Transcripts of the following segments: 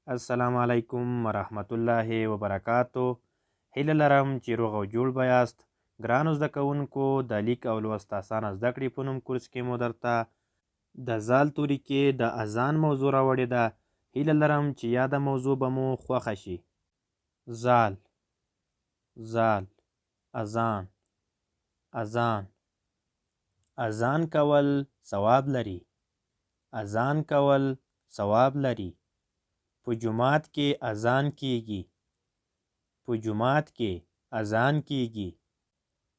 السلام علیکم ورحمت الله وبرکاتو. هیله لرم چې روغ او جوړ به یاست. ګرانو زده کوونکو، د لیک او لوست اسانه زده کړې په نوم کورس کې مو درته د زال توري کې د اذان موضوع راوړې ده. هیله لرم چې یاده موضوع به مو خوښه شي. زال، زال، اذان، اذان. اذان کول ثواب لري. اذان کول ثواب لري. په جومات کې اذان کیږي. په جومات کې اذان کیږي.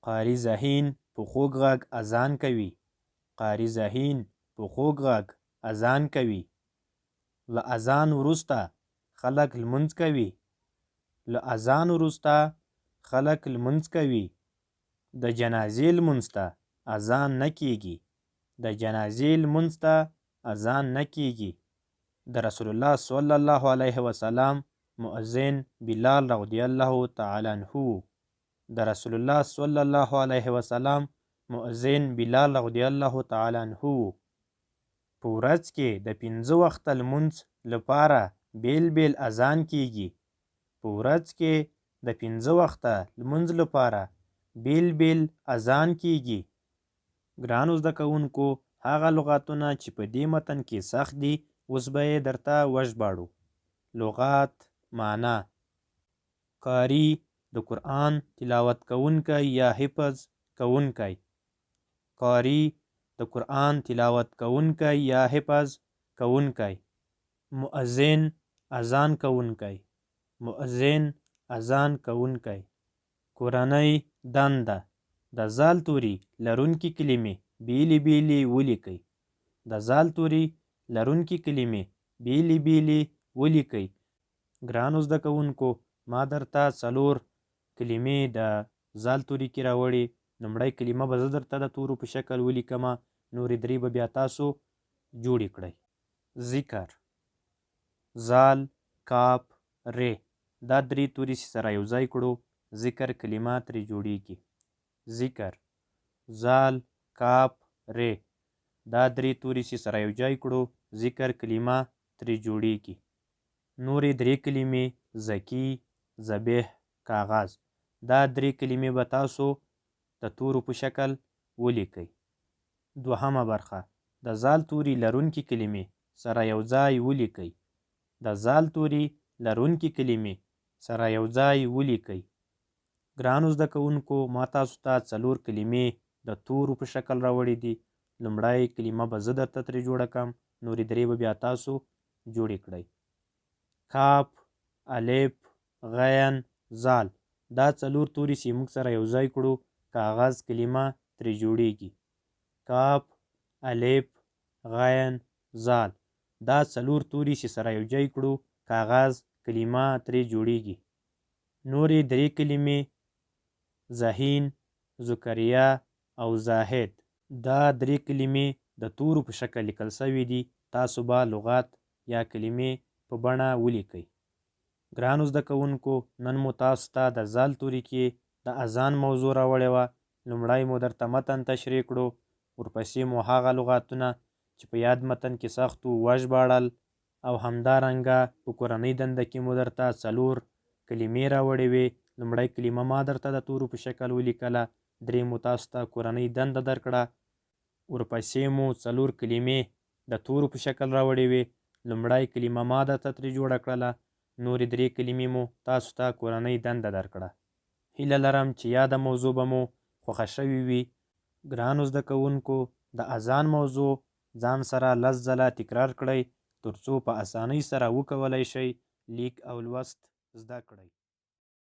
قاري ذهین په خوږ غږ اذان کوي. قاري ذهین په خوږ غږ اذان کوي. له اذان وروسته خلک لمونځ کوي. له اذان وروسته خلک لمونځ کوي. د جنازې لمونځ ته اذان نه کیږي. د جنازې لمونځ ته اذان نه کیږي. د رسول الله صلی الله علیه وسلم مؤذن بلال رضی الله تعالی عنه. د رسول الله صلی الله علیه وسلم مؤذن بلال رضی الله تعالی عنه. په ورځ کې د 5 وخته لمونځ لپاره بیل بیل اذان کیږي. په ورځ کې د 5 وخته لمونځ لپاره بیل بیل اذان کیږي. ګرانو زده کوونکو، هغه لغاتونه چې په دې متن کې سخت دي اوس به یې درته وژباړو. لغات: معنا: قاری، د قرآن تلاوت کوونکی یا حفظ کوونکی. قاری، د قرآن تلاوت کوونکی یا حفظ کوونکی. مؤذن، اذان کوونکی. مؤذن، اذان کوونکی. کورنۍ دنده. د زال توري لرونکي کلمې بیلې بیلې ولیکئ. د زال توري لرونکي کلمې بیلې بیلې ولیکئ. ګرانو زده کوونکو، ما درته 4 کلمې د زال توري کې راوړې. لومړی کلمه به زه درته د تورو په شکل ولیکمه، نورې 3 به بیا تاسو جوړې کړئ. ذکر، زال، کاف، ر. دا 3 توري چې سره یو ځای کړو ذکر کلمه ترې جوړیږي. ذکر، زال، کاف، ر. دا 3 توري چې سره یو ځای کړو ذکر کلمه ترې جوړیږي. نورې 3 کلمې زکی، ذبیح، کاغذ. دا 3 کلمې به تاسو د تورو په شکل ولیکئ. دوهمه برخه: د زال توري لرونکي کلمې سره یو ځای ولیکئ. د زال توري لرونکي کلمې سره یو ځای ولیکئ. ګرانو زده کوونکو، ما تاسو ته 4 کلمې د تورو په شکل راوړې دي. لومړی کلمه به زه درته ترې جوړه کړم، نورې 3 به بیا تاسو جوړې کړئ. کاف، الف، غین، زال. دا 4 توري چې موږ سره یو ځای کړو کاغذ کلمه ترې جوړیږي. کاف، الف، غین، زال. دا 4 توري چې سره یو ځای کړو کاغذ کلمه ترې جوړیږي. نورې 3 کلمې ذهین، ذکریا او زاهد. دا 3 کلمې د تورو په شکل لیکل شوي دي. تاسو به لغات یا کلمې په بڼه ولیکئ. ګرانو زده کوونکو، نن مو تاسو ته د زال توري کې د اذان موضوع راوړې وه. لومړی مو درته متن تشریح کړو، ورپسې مو هغه لغاتونه چې په یاد متن کې سخت وو وژباړل، او همدارنګه په کورنۍ دنده کې مو درته 4 کلمې راوړې وې. لومړی کلمه ما درته د تورو په شکل ولیکله، 3 مو تاسو ته کورنۍ دنده درکړه. ورپسې مو 4 کلمې د تورو په شکل راوړې وې. لومړی کلمه ما درته ترې جوړه کړله، نورې 3 کلمې مو تاسو ته کورنۍ دنده درکړه. هیله لرم چې یاده موضوع به مو خوښه شوې وي. ګرانو زده کوونکو، د اذان موضوع ځان سره 10 ځله تکرار کړئ ترڅو په اسانۍ سره وکولی شئ لیک او لوست زده کړئ.